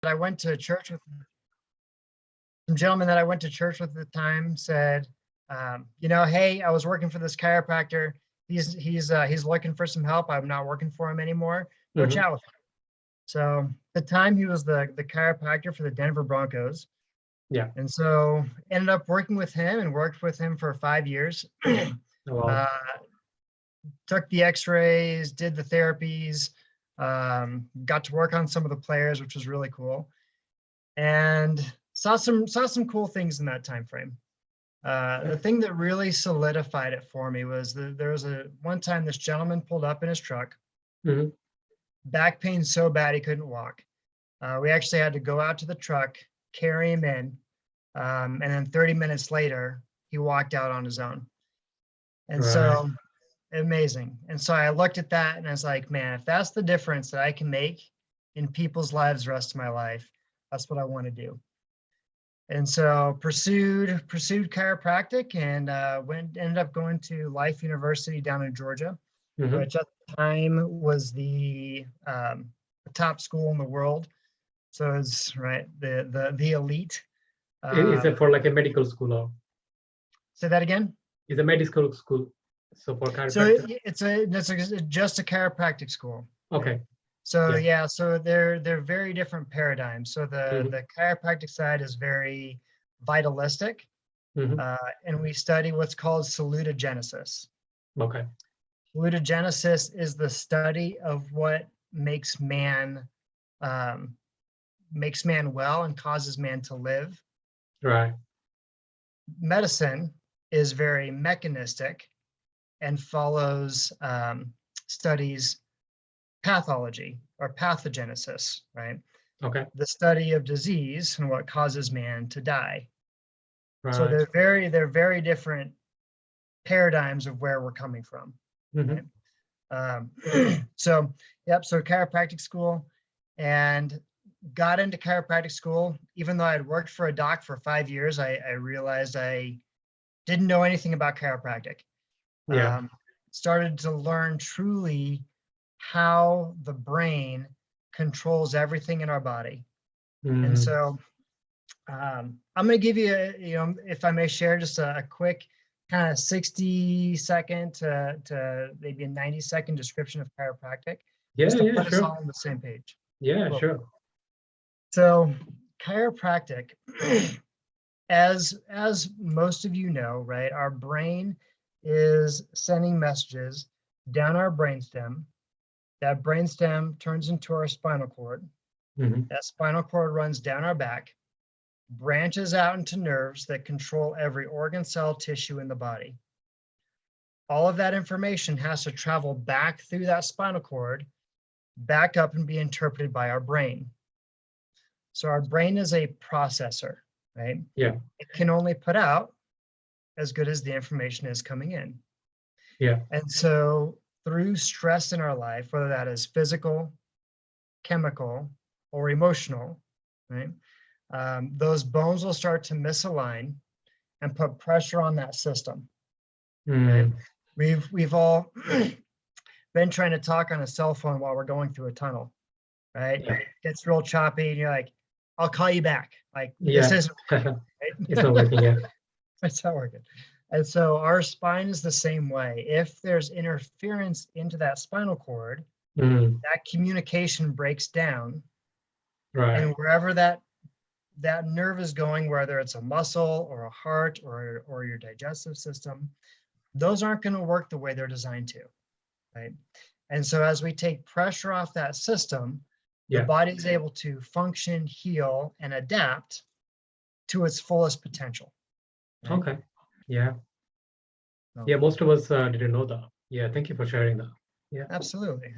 I went to church with, some gentlemen that I went to church with at the time said, hey, I was working for this chiropractor. He's looking for some help. I'm not working for him anymore. Go chat with him. So at the time he was the chiropractor for the Denver Broncos. Yeah. And so ended up working with him and worked with him for 5 years. Wow. Took the x-rays, did the therapies, got to work on some of the players, which was really cool. And saw some cool things in that time frame. The thing that really solidified it for me was there was one time this gentleman pulled up in his truck, back pain so bad he couldn't walk. We actually had to go out to the truck, carry him in, and then 30 minutes later, he walked out on his own. And so amazing. And so I looked at that and I was like, man, if that's the difference that I can make in people's lives the rest of my life, that's what I want to do. And so pursued chiropractic and ended up going to Life University down in Georgia, which at the time was the top school in the world. So it's the elite. Is it for like a medical school or? Say that again? It's a medical school. So for chiropractic. So it's just a chiropractic school. Okay. So yeah, so they're very different paradigms. So the chiropractic side is very vitalistic, and we study what's called salutogenesis. Okay. Salutogenesis is the study of what makes man well and causes man to live. Right. Medicine is very mechanistic and follows studies pathology or pathogenesis, right? Okay. The study of disease and what causes man to die. Right. So they're very different paradigms of where we're coming from. Right? So chiropractic school, and got into chiropractic school. Even though I'd worked for a doc for 5 years, I realized I didn't know anything about chiropractic. Started to learn truly how the brain controls everything in our body. And so I'm going to give you, if I may share just a quick kind of 60-second to maybe a 90-second description of chiropractic. Just to put us all on the same page. Yeah, cool. Sure. So chiropractic, as most of you know, right, our brain is sending messages down our brainstem. That brainstem turns into our spinal cord. That spinal cord runs down our back, branches out into nerves that control every organ, cell, tissue in the body. All of that information has to travel back through that spinal cord, back up and be interpreted by our brain. So our brain is a processor, right? Yeah. It can only put out as good as the information is coming in. Yeah. And so through stress in our life, whether that is physical, chemical, or emotional, right? Those bones will start to misalign and put pressure on that system. Right? We've all been trying to talk on a cell phone while we're going through a tunnel, right? Yeah. Gets real choppy, and you're like, "I'll call you back." Like, this isn't working, right? It's not working yet. It's not working. And so our spine is the same way. If there's interference into that spinal cord, that communication breaks down. Right. And wherever that nerve is going, whether it's a muscle or a heart or your digestive system, those aren't going to work the way they're designed to, right? And so as we take pressure off that system, the body is able to function, heal, and adapt to its fullest potential. Right? Okay. Yeah. Yeah, most of us didn't know that. Yeah, thank you for sharing that. Yeah. Absolutely.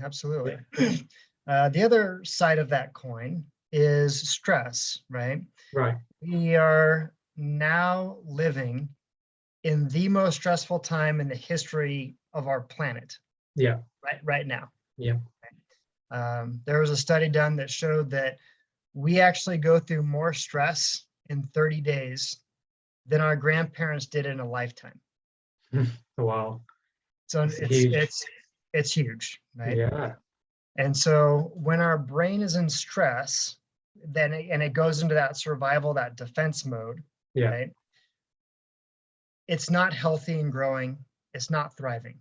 The other side of that coin is stress, right? Right. We are now living in the most stressful time in the history of our planet. Yeah. Right now. Yeah. There was a study done that showed that we actually go through more stress in 30 days than our grandparents did in a lifetime. Wow. So it's huge, right? Yeah. And so when our brain is in stress, then it goes into that survival, that defense mode, Yeah. right? It's not healthy and growing. It's not thriving.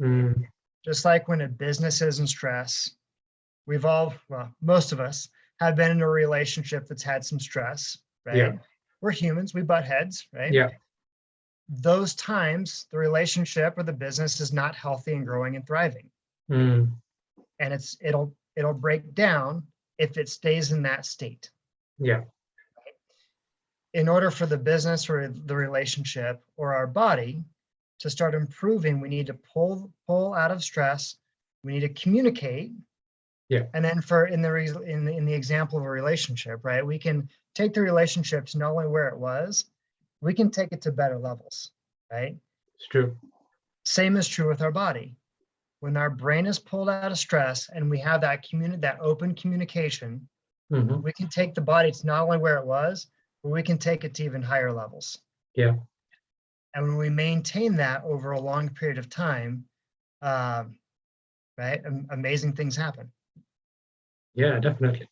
Mm. Just like when a business is in stress, well, most of us have been in a relationship that's had some stress, right? Yeah. We're humans, we butt heads, right? Yeah. Those times, the relationship or the business is not healthy and growing and thriving. Mm. And it'll break down if it stays in that state. Yeah. In order for the business or the relationship or our body to start improving, we need to pull out of stress. We need to communicate. Yeah. And then in the example of a relationship, right? We can take the relationship to not only where it was, we can take it to better levels, right? It's true. Same is true with our body. When our brain is pulled out of stress and we have that open communication, Mm-hmm. we can take the body to not only where it was, but we can take it to even higher levels. Yeah. And when we maintain that over a long period of time, right, amazing things happen. Yeah, definitely.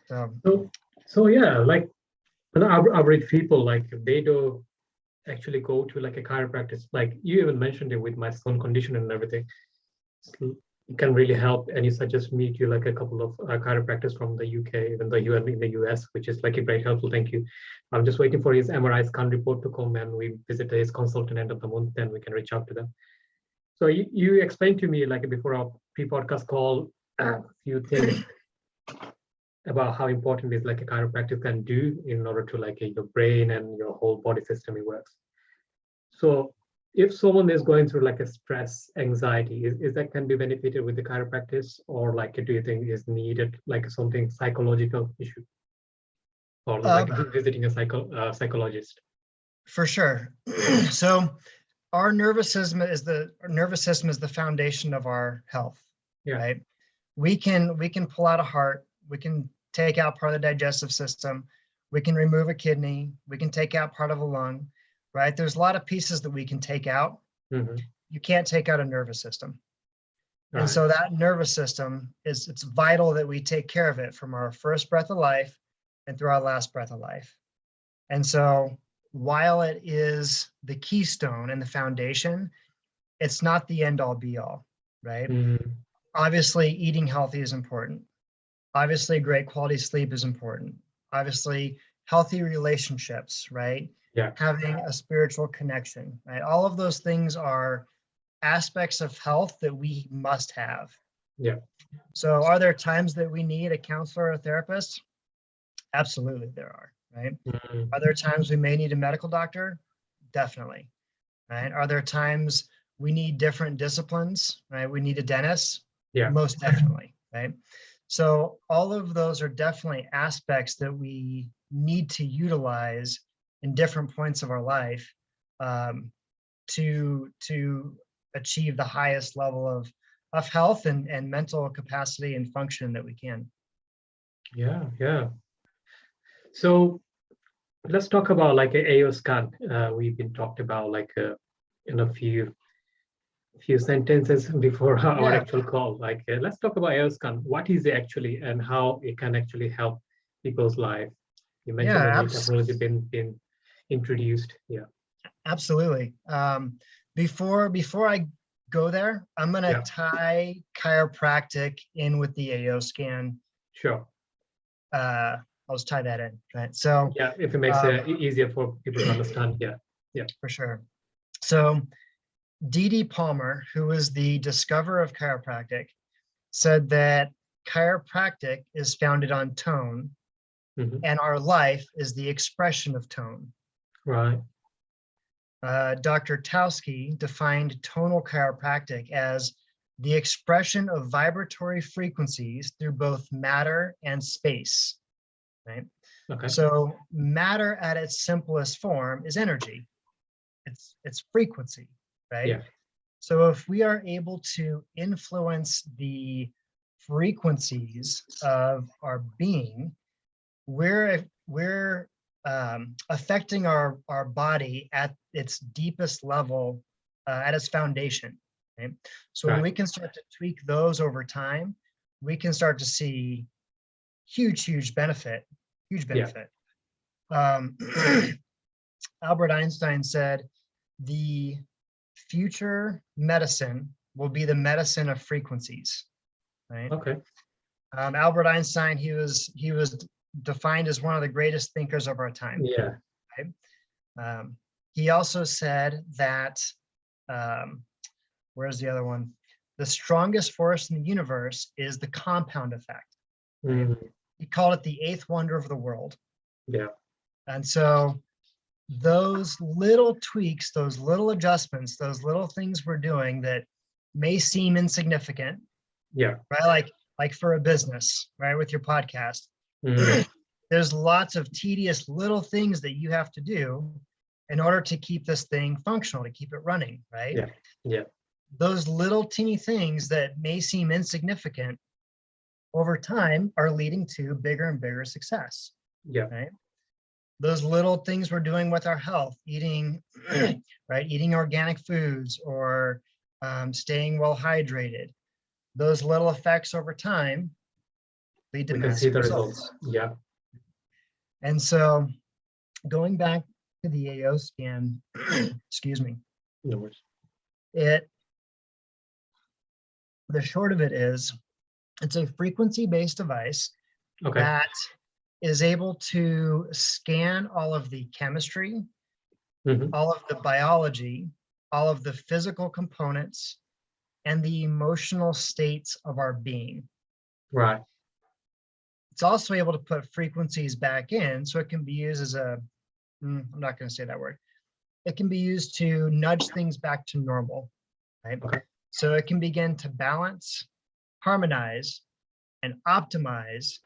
So So yeah, like average people, like they do actually go to like a chiropractor. Like you even mentioned it with my skin condition and everything. It can really help, and you suggest me to like a couple of chiropractors from the UK, even though you are in the US, which is like very helpful. Thank you. I'm just waiting for his MRI scan report to come, and we visit his consultant end of the month. Then we can reach out to them. So you explained to me like before our pre-podcast call a few things about how important is like a chiropractor can do in order to like your brain and your whole body system it works. So if someone is going through like a stress, anxiety, is that can be benefited with the chiropractic, or like do you think is needed like something psychological issue, or like visiting a psychologist? For sure. So our nervous system is the foundation of our health, Yeah. right? We can pull out a heart, we can take out part of the digestive system, we can remove a kidney, we can take out part of a lung, right? There's a lot of pieces that we can take out. Mm-hmm. You can't take out a nervous system. Right. And so that nervous system it's vital that we take care of it from our first breath of life and through our last breath of life. And so while it is the keystone and the foundation, it's not the end all be all, right? Mm-hmm. Obviously, eating healthy is important. Obviously, great quality sleep is important. Obviously, healthy relationships, right? Yeah. Having a spiritual connection, right? All of those things are aspects of health that we must have. Yeah. So are there times that we need a counselor or a therapist? Absolutely there are, right? Mm-hmm. Are there times we may need a medical doctor? Definitely, right? Are there times we need different disciplines, right? We need a dentist? Yeah. Most definitely, right? So all of those are definitely aspects that we need to utilize in different points of our life to achieve the highest level of health and mental capacity and function that we can. Yeah. Yeah. So let's talk about like a AO scan. We've been talked about like in a few sentences before our actual call. Like let's talk about AO scan. What is it actually, and how it can actually help people's life? You mentioned a new technology been introduced. Yeah. Absolutely. Before I go there, I'm gonna tie chiropractic in with the AO scan. Sure. I'll just tie that in, right? So yeah, if it makes it easier for people to understand. Yeah. Yeah. For sure. So D.D. Palmer, who was the discoverer of chiropractic, said that chiropractic is founded on tone, Mm-hmm. and our life is the expression of tone. Right. Dr. Towski defined tonal chiropractic as the expression of vibratory frequencies through both matter and space, right? Okay. So matter at its simplest form is energy. It's frequency, right? Yeah. So if we are able to influence the frequencies of our being, we're affecting our body at its deepest level, at its foundation. Right? So when we can start to tweak those over time, we can start to see huge benefit, huge benefit. Um, Albert Einstein said, the future medicine will be the medicine of frequencies, right? Okay. Albert Einstein, he was defined as one of the greatest thinkers of our time. Yeah. Right? He also said that, where's the other one? The strongest force in the universe is the compound effect. Right? Mhm. He called it the eighth wonder of the world. Yeah. And so those little tweaks, those little adjustments, those little things we're doing that may seem insignificant, Yeah. right? Like for a business, right? With your podcast, Mhm. there's lots of tedious little things that you have to do in order to keep this thing functional, to keep it running, right? Yeah. Yeah. Those little teeny things that may seem insignificant over time are leading to bigger and bigger success, Yeah. right? Those little things we're doing with our health, eating, right? Eating organic foods or staying well hydrated. Those little effects over time lead to We can see massive the results. results. Yeah. And so going back to the AO scan, excuse me, No worries. the short of it is, it's a frequency-based device Okay. that is able to scan all of the chemistry, Mhm. all of the biology, all of the physical components, and the emotional states of our being. Right. It's also able to put frequencies back in, so it can be used as a, I'm not going to say that word. It can be used to nudge things back to normal, right? Okay. So it can begin to balance, harmonize, and optimize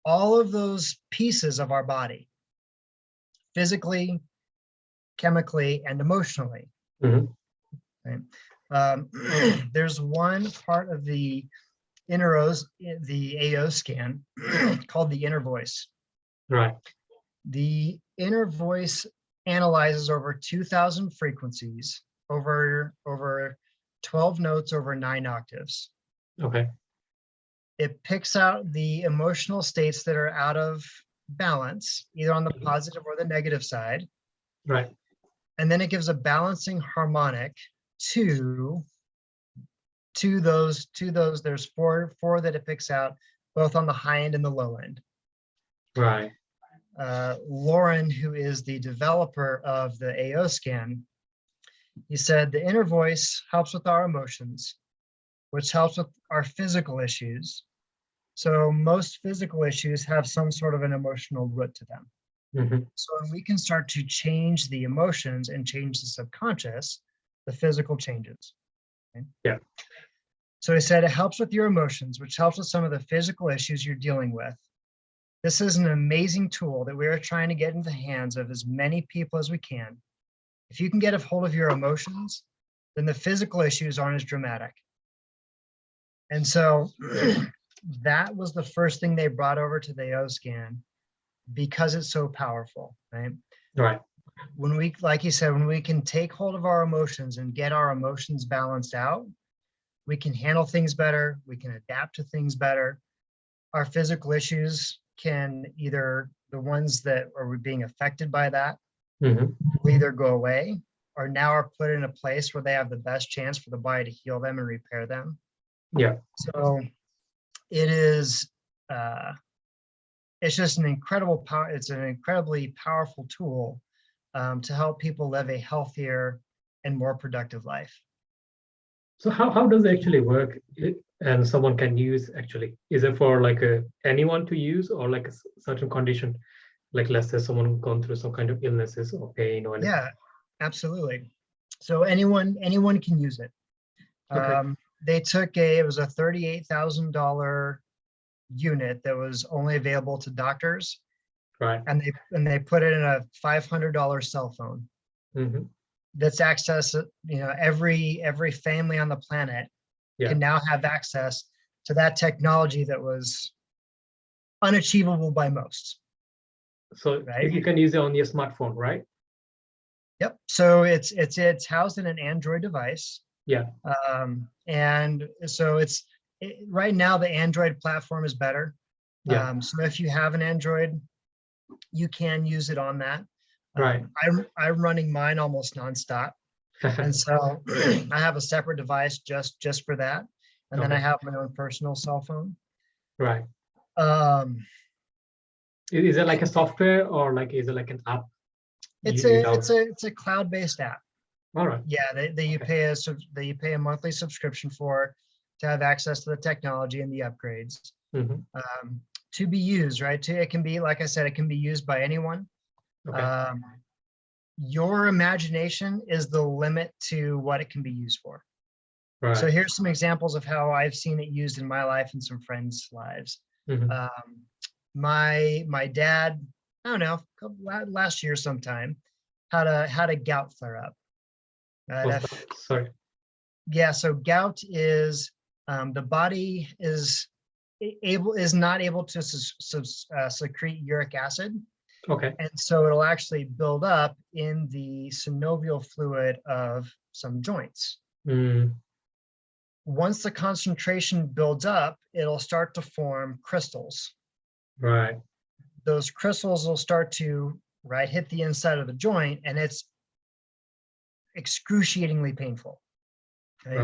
all of those pieces of our body, physically, chemically, and emotionally. Mhm. Right? There's one part of the AO scan called the inner voice. Right. The inner voice analyzes over 2,000 frequencies over 12 notes over 9 octaves. Okay. It picks out the emotional states that are out of balance, either on the positive or the negative side. Right. And then it gives a balancing harmonic to those. There's four that it picks out, both on the high end and the low end. Right. Lauren, who is the developer of the AO scan, he said the inner voice helps with our emotions, which helps with our physical issues. So most physical issues have some sort of an emotional root to them. Mhm. So when we can start to change the emotions and change the subconscious, the physical changes. Okay? Yeah. So he said it helps with your emotions, which helps with some of the physical issues you're dealing with. This is an amazing tool that we are trying to get into the hands of as many people as we can. If you can get a hold of your emotions, then the physical issues aren't as dramatic. And so that was the first thing they brought over to the AO scan because it's so powerful, right? Right. When we, like you said, when we can take hold of our emotions and get our emotions balanced out, we can handle things better, we can adapt to things better. Our physical issues can either, the ones that are being affected by that, Mhm. will either go away or now are put in a place where they have the best chance for the body to heal them and repair them. Yeah. So it is, it's just an incredible power. It's an incredibly powerful tool to help people live a healthier and more productive life. So how does it actually work? And someone can use actually? Is it for like anyone to use or like a certain condition? Like let's say someone gone through some kind of illnesses or pain or anything. Yeah, absolutely. So anyone can use it. Okay. They took it was a $38,000 unit that was only available to doctors, Right. and they put it in a $500 cell phone Mhm. that's access. Every family on the planet Yeah. can now have access to that technology that was unachievable by most. So Right? you can use it on your smartphone, right? Yep. So it's housed in an Android device. Yeah. And so right now the Android platform is better. Yeah. So if you have an Android, you can use it on that. Right. I'm running mine almost nonstop. And so I have a separate device just for that. And then I Okay. have my own personal cell phone. Right. Um, Is it like a software or like is it like an app it's you a download? it's a cloud-based app. All right. Yeah, that you Okay. pay that you pay a monthly subscription for to have access to the technology and the upgrades Mhm. to be used, right? It can be, like I said, it can be used by anyone. Okay. Your imagination is the limit to what it can be used for. So Right. here's some examples of how I've seen it used in my life and some friends' lives. Mhm. My dad, I don't know, last year sometime, had a gout flare up. What's that? Sorry. Yeah, so gout is the body is not able to secrete uric acid, Okay. and so it'll actually build up in the synovial fluid of some joints. Mm, Once the concentration builds up, it'll start to form crystals. right. Those crystals will start to hit the inside of the joint, and it's excruciatingly painful. Okay?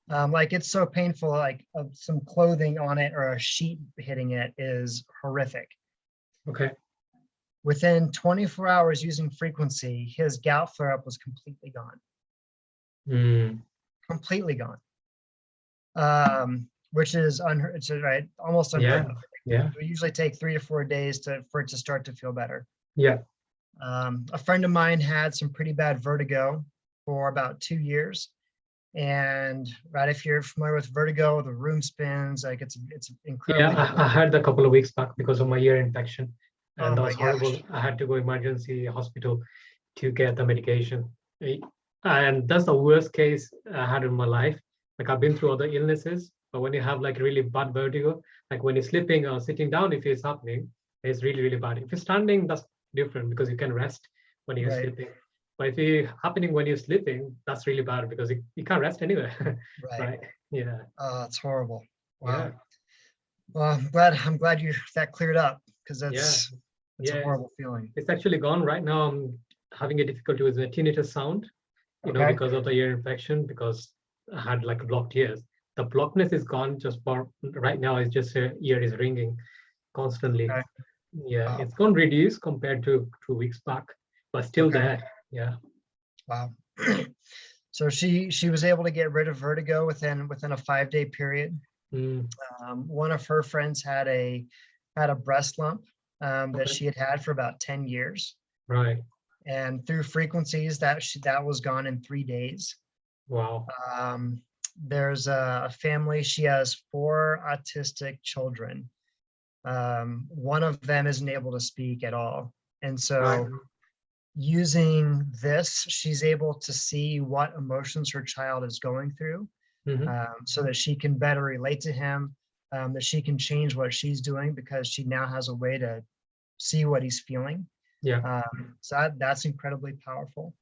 Right. Like it's so painful, like some clothing on it or a sheet hitting it is horrific. Okay. Within 24 hours using frequency, his gout flare up was completely gone. Mm, Completely gone. Which is almost unheard yeah. of. Yeah. It would usually take 3 to 4 days for it to start to feel better. Yeah. A friend of mine had some pretty bad vertigo for about 2 years. And if you're familiar with vertigo, the room spins, like it's Yeah. incredibly I difficult. had a couple of weeks back because of my ear infection, Oh and that my was horrible. gosh. I had to go emergency hospital to get the medication. Eh, And that's the worst case I had in my life. Like I've been through other illnesses, but when you have like really bad vertigo, like when you're sleeping or sitting down, if it's happening, it's really, really bad. If you're standing, that's different because you can rest when you're Right, sleeping. But if it's happening when you're sleeping, that's really bad because you can't rest anywhere. right. Right. Yeah. Oh, it's horrible. Yeah. Wow. Well, I'm glad that cleared up, because Yeah. it's a Yeah. horrible feeling. It's actually gone right now. I'm having a difficulty with the tinnitus sound, Okay. because of the ear infection, because I had like blocked ears. The blockness is gone just for right now. It's just ear is ringing constantly. Okay. Yeah, Wow. it's gone reduced compared to 2 weeks back, but still Okay. there. Yeah. Wow. So she was able to get rid of vertigo within a 5-day period. Mm, One of her friends had a breast lump that okay. she had for about 10 years. Right. And through frequencies that was gone in 3 days. Wow. There's a family, she has 4 autistic children. One of them isn't able to speak at all. And Right. so using this, she's able to see what emotions her child is going through, Hmm. so that she can better relate to him, that she can change what she's doing because she now has a way to see what he's feeling. Yeah. So that's incredibly powerful.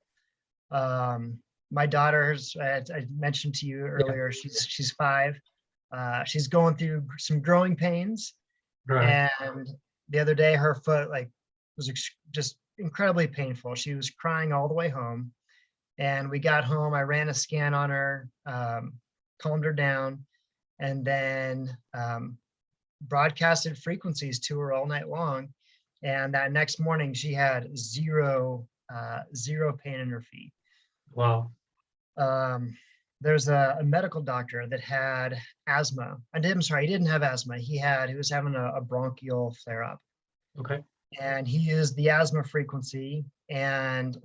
My daughter's, I mentioned to you Yeah. earlier, she's 5. She's going through some growing pains, Right. and the other day her foot was just incredibly painful. She was crying all the way home, and we got home. I ran a scan on her, calmed her down, and then broadcasted frequencies to her all night long. And that next morning, she had zero pain in her feet. Wow. There's a medical doctor that had asthma. I'm sorry, he didn't have asthma. He was having a bronchial flare up, Okay. and he used the asthma frequency, and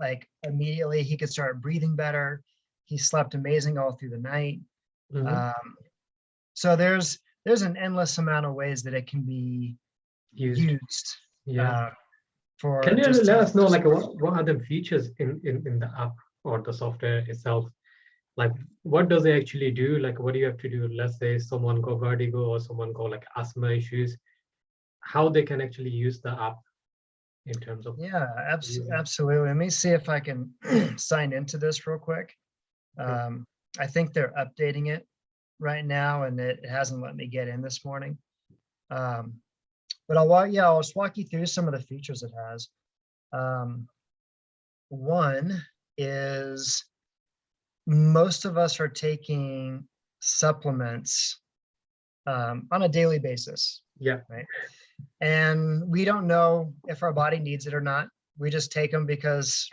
immediately he could start breathing better. He slept amazing all through the night. Hmm. So there's an endless amount of ways that it can be Used. used Yeah. uh, for Can you just let us know to like support. what are the features in the app or the software itself? Like what does it actually do? Like what do you have to do? Let's say someone got vertigo or someone got like asthma issues, how they can actually use the app in terms of Yeah, using. absolutely. Let me see if I can sign into this real quick. Okay. I think they're updating it right now, and it hasn't let me get in this morning. Um, But I'll just walk you through some of the features it has. One is most of us are taking supplements on a daily basis. Yeah. Right. And we don't know if our body needs it or not. We just take them because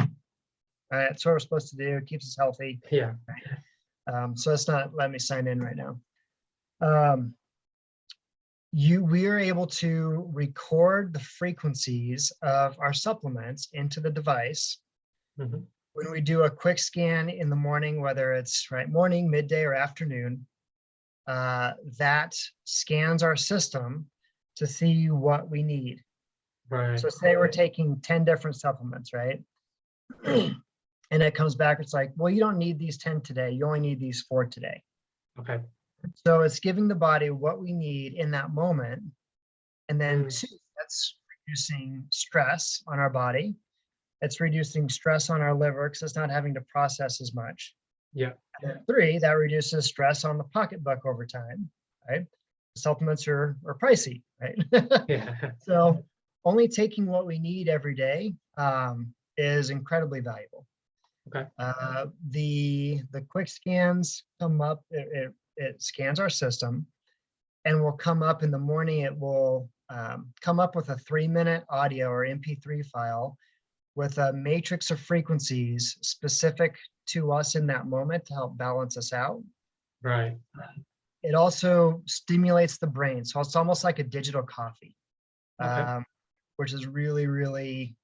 it's what we're supposed to do. It keeps us healthy. Yeah. So it's not letting me sign in right now. We are able to record the frequencies of our supplements into the device. Mm-hmm. When we do a quick scan in the morning, whether it's morning, midday, or afternoon, that scans our system to see what we need. Right. So say we're taking 10 different supplements, right? And it comes back, it's like, well, you don't need these 10 today. You only need these 4 today. Okay. So it's giving the body what we need in that moment. And then that's reducing stress on our body. It's reducing stress on our liver because it's not having to process as much. Yeah. And 3, that reduces stress on the pocketbook over time, right? Supplements are pricey, right? Yeah. So only taking what we need every day is incredibly valuable. Okay. The quick scans come up, it scans our system and will come up in the morning. It will come up with a 3-minute audio or MP3 file with a matrix of frequencies specific to us in that moment to help balance us out. Right. It also stimulates the brain. So it's almost like a digital coffee, Okay. which is really, really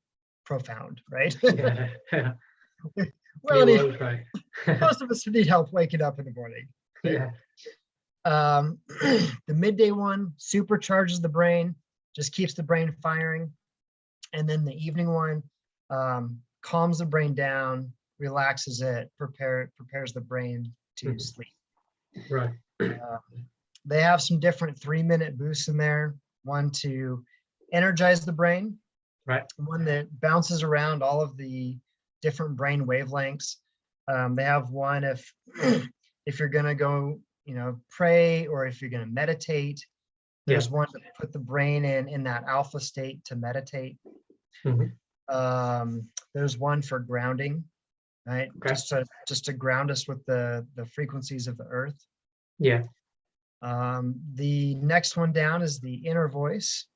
profound, right? Yeah. Well, You will try. most of us need help waking up in the morning. Yeah. The midday one supercharges the brain, just keeps the brain firing. And then the evening one calms the brain down, relaxes it, prepares the brain to sleep. Right. They have some different 3-minute boosts in there. One to energize the brain. Right. One that bounces around all of the different brain wavelengths. They have one if you're gonna go, pray, or if you're gonna meditate. There's one to put the brain in that alpha state to meditate. Mm-hmm. There's one for grounding, right? Okay. Just to ground us with the frequencies of the earth. Yeah. The next one down is the inner voice.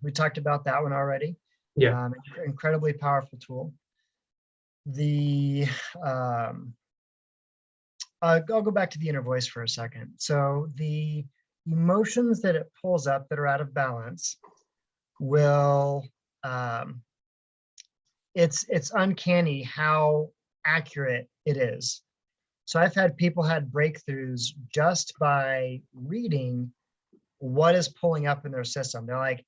We talked about that one already. Yeah. Incredibly powerful tool. I'll go back to the inner voice for a second. So the emotions that it pulls up that are out of balance will, it's uncanny how accurate it is. So I've had people had breakthroughs just by reading what is pulling up in their system. They're like,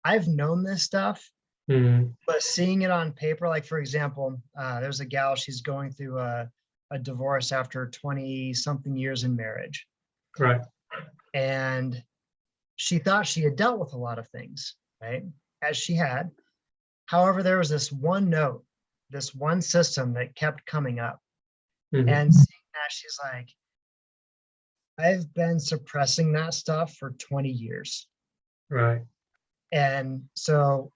I've known this stuff, but seeing it on paper, like for example, there's a gal, she's going through a divorce after 20-something years in marriage. Right. And she thought she had dealt with a lot of things, right? As she had. However, there was this one note, this one system that kept coming up. And seeing that, she's like, I've been suppressing that stuff for 20 years. Right. And so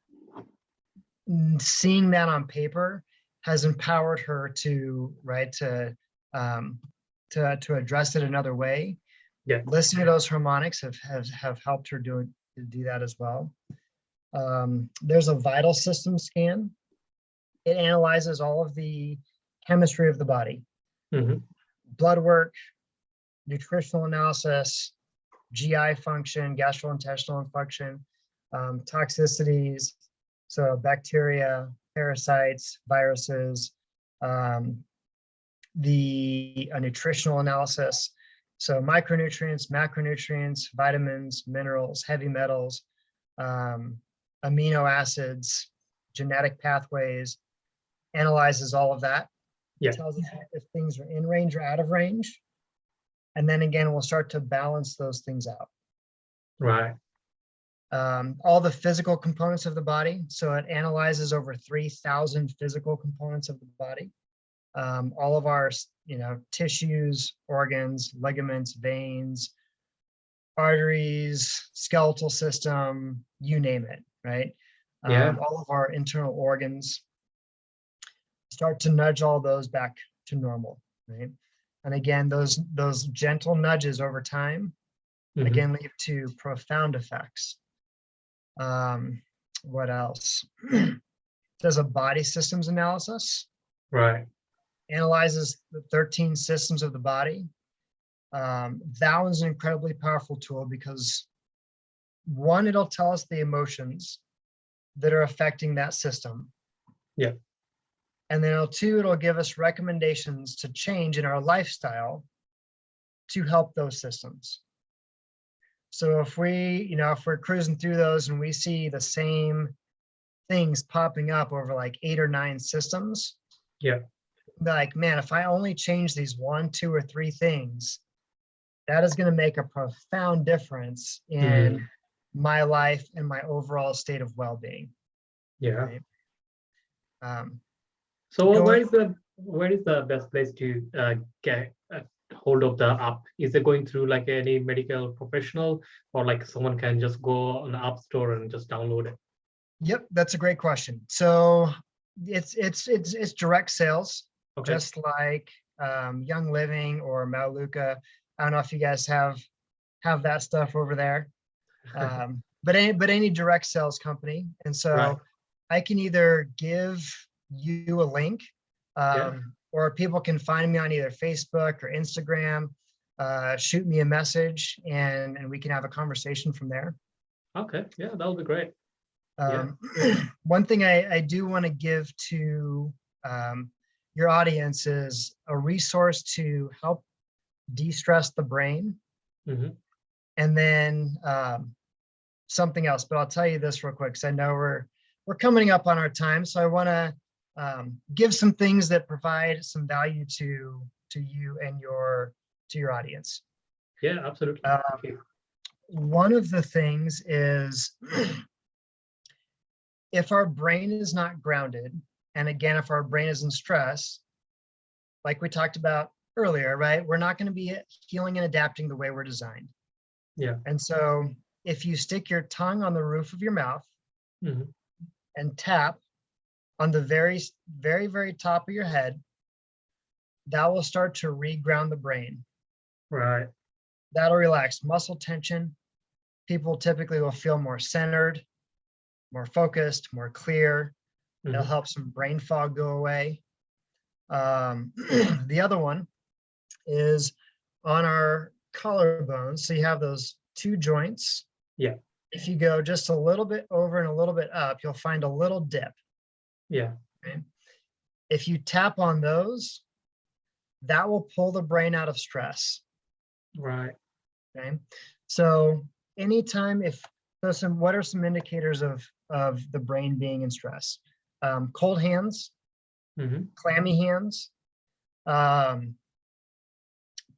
seeing that on paper has empowered her to address it another way. Yeah. Listening to those harmonics have helped her do that as well. There's a vital system scan. It analyzes all of the chemistry of the body. Blood work, nutritional analysis, GI function, gastrointestinal function, toxicities, so bacteria, parasites, viruses, the nutritional analysis, so micronutrients, macronutrients, vitamins, minerals, heavy metals, amino acids, genetic pathways, analyzes all of that. Yeah. Tells us if things are in range or out of range. And then again, we'll start to balance those things out. Right. All the physical components of the body. So it analyzes over 3,000 physical components of the body. All of our, tissues, organs, ligaments, veins, arteries, skeletal system, you name it, right? Yeah. All of our internal organs, start to nudge all those back to normal, right? And again, those gentle nudges over time, again, lead to profound effects. What else? Does a body systems analysis, Right. analyzes the 13 systems of the body. That one's an incredibly powerful tool because one, it'll tell us the emotions that are affecting that system. Yeah. And then two, it'll give us recommendations to change in our lifestyle to help those systems. So if we're cruising through those and we see the same things popping up over like 8 or 9 systems, Yeah. like, man, if I only change these 1, 2, or 3 things, that is going to make a profound difference in my life and my overall state of well-being. Yeah. Right? So where is the best place to get hold of the app? Is it going through like any medical professional, or like someone can just go on the app store and just download it? Yep, that's a great question. So it's direct sales, Okay. just like Young Living or Maluka. I don't know if you guys have that stuff over there, but any direct sales company. And so Right. I can either give you a link, or people can find me on either Facebook or Instagram, shoot me a message, and we can have a conversation from there. Okay, yeah, that would be great. One thing I do want to give to your audience is a resource to help de-stress the brain. And then something else, but I'll tell you this real quick because I know we're coming up on our time. So I want to give some things that provide some value to you and your audience. Yeah, absolutely. One of the things is if our brain is not grounded, and again, if our brain is in stress, like we talked about earlier, right? We're not going to be healing and adapting the way we're designed. Yeah. And so if you stick your tongue on the roof of your mouth and tap on the very, very, very top of your head, that will start to reground the brain. Right. That'll relax muscle tension. People typically will feel more centered, more focused, more clear. It'll help some brain fog go away. The other one is on our collarbones. So you have those 2 joints. Yeah. If you go just a little bit over and a little bit up, you'll find a little dip. Yeah. Okay? If you tap on those, that will pull the brain out of stress. Right. Okay. So anytime what are some indicators of the brain being in stress? Cold hands, clammy hands,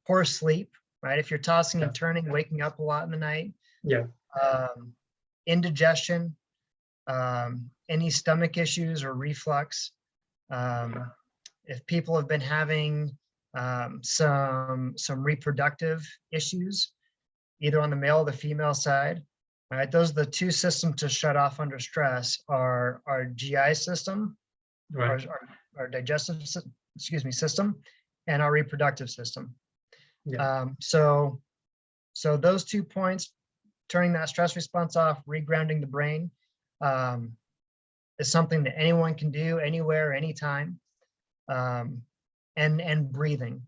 poor sleep, right? If you're tossing and turning, waking up a lot in the night. Yeah. Indigestion, any stomach issues or reflux. If people have been having some reproductive issues, either on the male or the female side, all right, those are the 2 systems to shut off under stress: our GI system, right. our digestive system, and our reproductive system. Yeah. So those 2 points, turning that stress response off, regrounding the brain, is something that anyone can do anywhere, anytime. And breathing.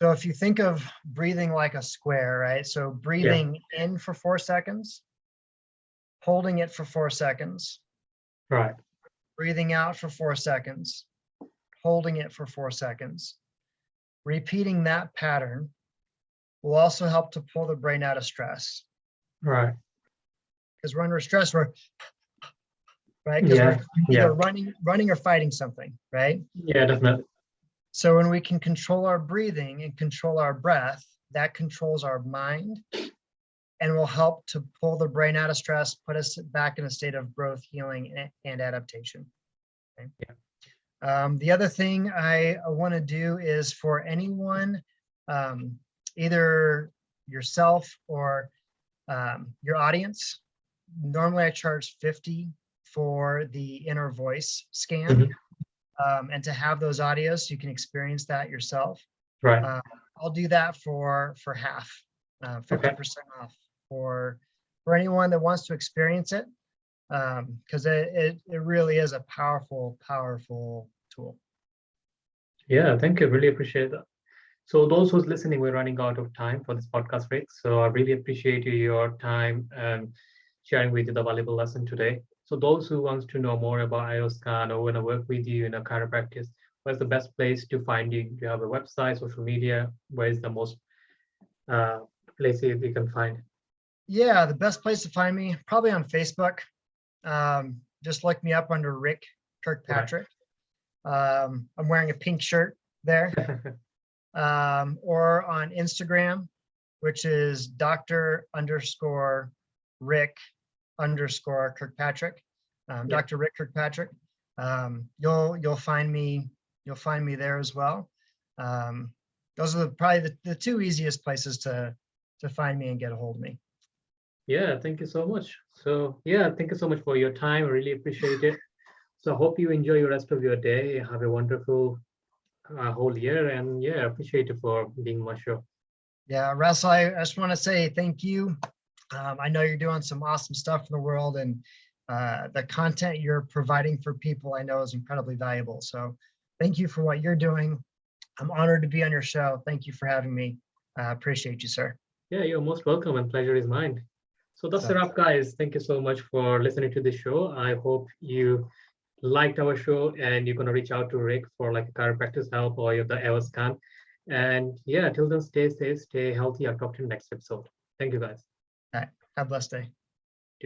So if you think of breathing like a square, right? So breathing in for 4 seconds, holding it for 4 seconds, Right. breathing out for 4 seconds, holding it for 4 seconds. Repeating that pattern will also help to pull the brain out of stress. Right. Because we're under stress, right? Because we're either running or fighting something, right? Yeah, definitely. So when we can control our breathing and control our breath, that controls our mind and will help to pull the brain out of stress, put us back in a state of growth, healing, and adaptation. Okay? The other thing I want to do is for anyone, either yourself or your audience. Normally I charge $50 for the inner voice scan, and to have those audios so you can experience that yourself. Right. I'll do that for half, 50% off for anyone that wants to experience it, because it really is a powerful tool. Yeah, thank you. Really appreciate that. So those who's listening, we're running out of time for this podcast, Rick. So I really appreciate your time and sharing with you the valuable lesson today. So those who wants to know more about IOScan or want to work with you in a chiropractic, where's the best place to find you? Do you have a website, social media? Where is the most places you can find? Yeah, the best place to find me, probably on Facebook. Just look me up under Rick Kirkpatrick. I'm wearing a pink shirt there. Or on Instagram, which is Dr._Rick_Kirkpatrick. Dr. Rick Kirkpatrick. You'll find me there as well. Those are probably the two easiest places to find me and get a hold of me. Yeah, thank you so much. So yeah, thank you so much for your time. I really appreciate it. So I hope you enjoy the rest of your day. Have a wonderful whole year, and yeah, appreciate you for being on my show. Yeah, Russell, I just want to say thank you. I know you're doing some awesome stuff in the world, and the content you're providing for people I know is incredibly valuable. So thank you for what you're doing. I'm honored to be on your show. Thank you for having me. Appreciate you, sir. Yeah, you're most welcome, and pleasure is mine. So that's a wrap, guys. Thank you so much for listening to this show. I hope you liked our show and you're going to reach out to Rick for like a chiropractic help or the IOScan. And yeah, till then, stay safe, stay healthy. I'll talk to you next episode. Thank you, guys. All right. Have a blessed day.